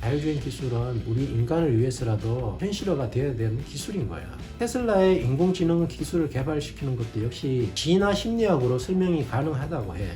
자율주행 기술은 우리 인간을 위해서라도 현실화가 되어야 되는 기술인 거야. 테슬라의 인공지능 기술을 개발시키는 것도 역시 진화 심리학으로 설명이 가능하다고 해.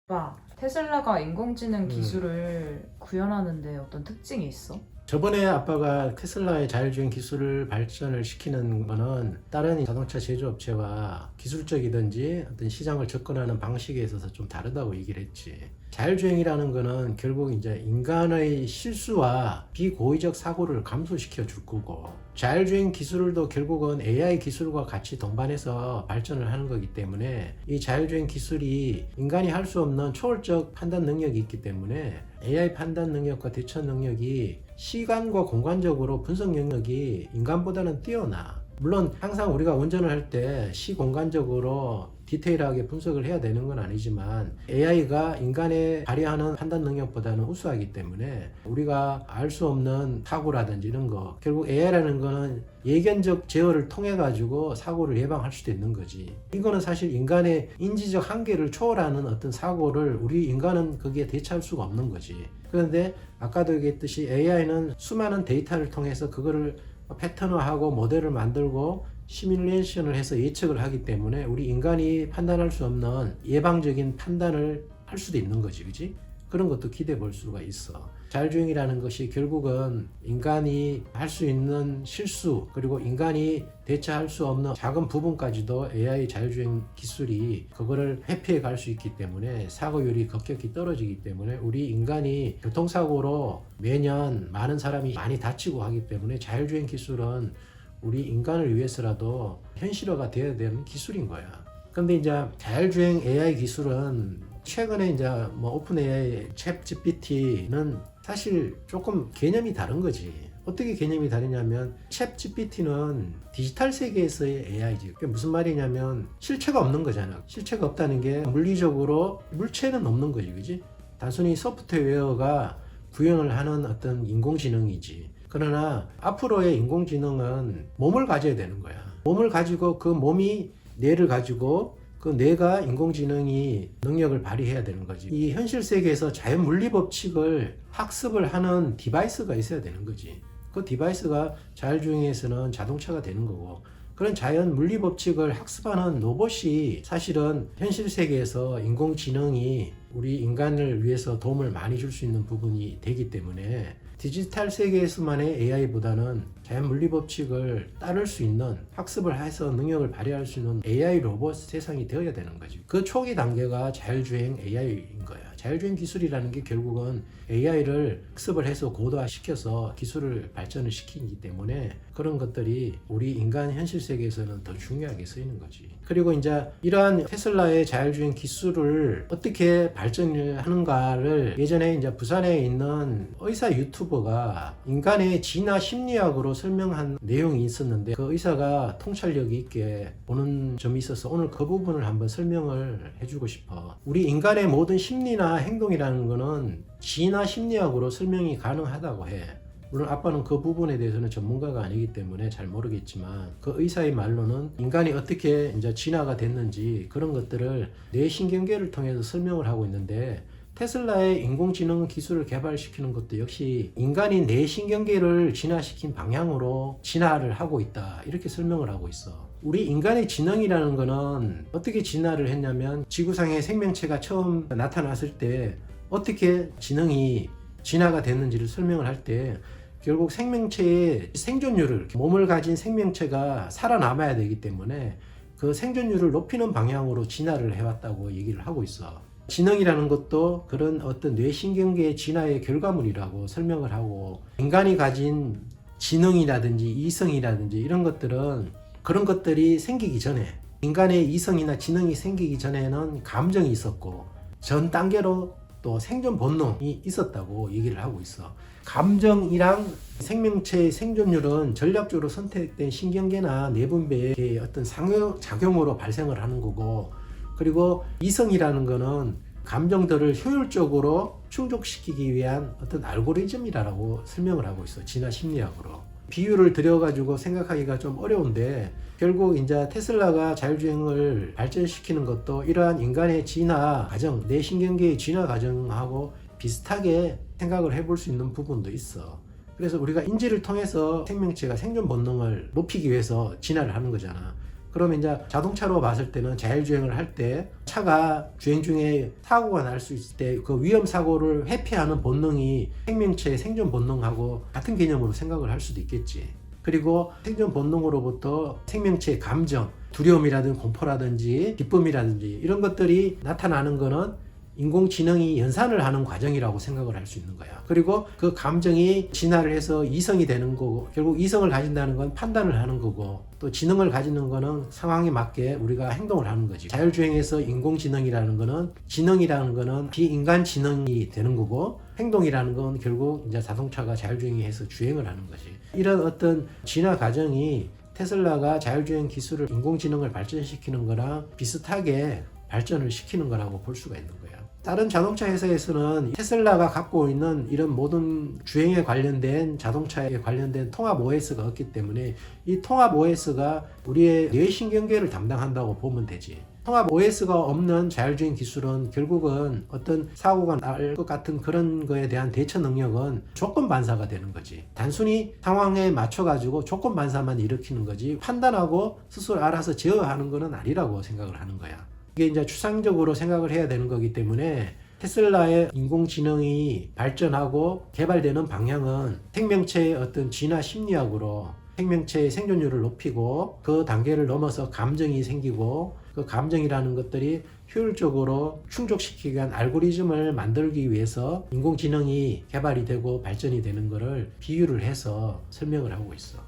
오빠, 테슬라가 인공지능 기술을 구현하는데 어떤 특징이 있어? 저번에 아빠가 테슬라의 자율주행 기술을 발전을 시키는 거는 다른 자동차 제조업체와 기술적이든지 어떤 시장을 접근하는 방식에 있어서 좀 다르다고 얘기를 했지. 자율주행이라는 거는 결국 이제 인간의 실수와 비고의적 사고를 감소시켜 줄 거고, 자율주행 기술도 결국은 AI 기술과 같이 동반해서 발전을 하는 거기 때문에 이 자율주행 기술이 인간이 할 수 없는 초월적 판단 능력이 있기 때문에 AI 판단 능력과 대처 능력이 시간과 공간적으로 분석 능력이 인간보다는 뛰어나. 물론 항상 우리가 운전을 할 때 시공간적으로 디테일하게 분석을 해야 되는 건 아니지만 AI가 인간의 발휘하는 판단 능력보다는 우수하기 때문에 우리가 알 수 없는 사고라든지 이런 거, 결국 AI라는 거는 예견적 제어를 통해 가지고 사고를 예방할 수도 있는 거지. 이거는 사실 인간의 인지적 한계를 초월하는 어떤 사고를 우리 인간은 거기에 대처할 수가 없는 거지. 그런데 아까도 얘기했듯이 AI는 수많은 데이터를 통해서 그거를 패턴화하고 모델을 만들고 시뮬레이션을 해서 예측을 하기 때문에 우리 인간이 판단할 수 없는 예방적인 판단을 할 수도 있는 거지, 그지? 그런 것도 기대해 볼 수가 있어. 자율주행이라는 것이 결국은 인간이 할 수 있는 실수, 그리고 인간이 대처할 수 없는 작은 부분까지도 AI 자율주행 기술이 그거를 회피해 갈 수 있기 때문에 사고율이 급격히 떨어지기 때문에 우리 인간이 교통사고로 매년 많은 사람이 많이 다치고 하기 때문에 자율주행 기술은 우리 인간을 위해서라도 현실화가 되어야 되는 기술인 거야. 근데 이제 자율주행 AI 기술은 최근에 이제 오픈 AI 챗 GPT는 사실 조금 개념이 다른 거지. 어떻게 개념이 다르냐면 챗 GPT는 디지털 세계에서의 AI지. 그게 무슨 말이냐면 실체가 없는 거잖아. 실체가 없다는 게 물리적으로 물체는 없는 거지, 그지? 단순히 소프트웨어가 구현을 하는 어떤 인공지능이지. 그러나 앞으로의 인공지능은 몸을 가져야 되는 거야. 몸을 가지고 그 몸이 뇌를 가지고 그 뇌가 인공지능이 능력을 발휘해야 되는 거지. 이 현실 세계에서 자연 물리 법칙을 학습을 하는 디바이스가 있어야 되는 거지. 그 디바이스가 자율주행에서는 자동차가 되는 거고, 그런 자연 물리 법칙을 학습하는 로봇이 사실은 현실 세계에서 인공지능이 우리 인간을 위해서 도움을 많이 줄 수 있는 부분이 되기 때문에 디지털 세계에서만의 AI보다는 자연 물리 법칙을 따를 수 있는, 학습을 해서 능력을 발휘할 수 있는 AI 로봇 세상이 되어야 되는 거지. 그 초기 단계가 자율주행 AI인 거야. 자율주행 기술이라는 게 결국은 AI를 학습을 해서 고도화시켜서 기술을 발전을 시키기 때문에 그런 것들이 우리 인간 현실 세계에서는 더 중요하게 쓰이는 거지. 그리고 이제 이러한 테슬라의 자율주행 기술을 어떻게 발전을 하는가를 예전에 이제 부산에 있는 의사 유튜버가 인간의 진화 심리학으로 설명한 내용이 있었는데, 그 의사가 통찰력이 있게 보는 점이 있어서 오늘 그 부분을 한번 설명을 해주고 싶어. 우리 인간의 모든 심리나 행동이라는 거는 진화 심리학으로 설명이 가능하다고 해. 물론 아빠는 그 부분에 대해서는 전문가가 아니기 때문에 잘 모르겠지만 그 의사의 말로는 인간이 어떻게 이제 진화가 됐는지 그런 것들을 뇌신경계를 통해서 설명을 하고 있는데, 테슬라의 인공지능 기술을 개발시키는 것도 역시 인간이 뇌신경계를 진화시킨 방향으로 진화를 하고 있다, 이렇게 설명을 하고 있어. 우리 인간의 지능이라는 거는 어떻게 진화를 했냐면, 지구상의 생명체가 처음 나타났을 때 어떻게 지능이 진화가 됐는지를 설명을 할 때 결국 생명체의 생존율을, 몸을 가진 생명체가 살아남아야 되기 때문에 그 생존율을 높이는 방향으로 진화를 해왔다고 얘기를 하고 있어. 지능이라는 것도 그런 어떤 뇌신경계의 진화의 결과물이라고 설명을 하고, 인간이 가진 지능이라든지 이성이라든지 이런 것들은 그런 것들이 생기기 전에, 인간의 이성이나 지능이 생기기 전에는 감정이 있었고 전 단계로 또 생존 본능이 있었다고 얘기를 하고 있어. 감정이랑 생명체의 생존율은 전략적으로 선택된 신경계나 뇌분배의 어떤 상호작용으로 발생을 하는 거고, 그리고 이성이라는 거는 감정들을 효율적으로 충족시키기 위한 어떤 알고리즘이라고 설명을 하고 있어, 진화 심리학으로. 비유를 들여가지고 생각하기가 좀 어려운데, 결국 이제 테슬라가 자율주행을 발전시키는 것도 이러한 인간의 진화 과정, 뇌신경계의 진화 과정하고 비슷하게 생각을 해볼 수 있는 부분도 있어. 그래서 우리가 인지를 통해서 생명체가 생존 본능을 높이기 위해서 진화를 하는 거잖아. 그러면 이제 자동차로 봤을 때는 자율주행을 할 때 차가 주행 중에 사고가 날 수 있을 때 그 위험 사고를 회피하는 본능이 생명체의 생존 본능하고 같은 개념으로 생각을 할 수도 있겠지. 그리고 생존 본능으로부터 생명체의 감정, 두려움이라든지 공포라든지 기쁨이라든지 이런 것들이 나타나는 거는 인공지능이 연산을 하는 과정이라고 생각을 할 수 있는 거야. 그리고 그 감정이 진화를 해서 이성이 되는 거고, 결국 이성을 가진다는 건 판단을 하는 거고, 또 지능을 가지는 거는 상황에 맞게 우리가 행동을 하는 거지. 자율주행에서 인공지능이라는 거는, 지능이라는 거는 비인간 지능이 되는 거고, 행동이라는 건 결국 이제 자동차가 자율주행해서 주행을 하는 거지. 이런 어떤 진화 과정이 테슬라가 자율주행 기술을 인공지능을 발전시키는 거랑 비슷하게 발전을 시키는 거라고 볼 수가 있는 거야. 다른 자동차 회사에서는 테슬라가 갖고 있는 이런 모든 주행에 관련된 자동차에 관련된 통합 OS가 없기 때문에 이 통합 OS가 우리의 뇌신경계를 담당한다고 보면 되지. 통합 OS가 없는 자율주행 기술은 결국은 어떤 사고가 날 것 같은 그런 거에 대한 대처 능력은 조건 반사가 되는 거지. 단순히 상황에 맞춰가지고 조건 반사만 일으키는 거지 판단하고 스스로 알아서 제어하는 거는 아니라고 생각을 하는 거야. 이게 이제 추상적으로 생각을 해야 되는 거기 때문에 테슬라의 인공지능이 발전하고 개발되는 방향은 생명체의 어떤 진화 심리학으로 생명체의 생존율을 높이고 그 단계를 넘어서 감정이 생기고 그 감정이라는 것들이 효율적으로 충족시키기 위한 알고리즘을 만들기 위해서 인공지능이 개발이 되고 발전이 되는 것을 비유를 해서 설명을 하고 있어.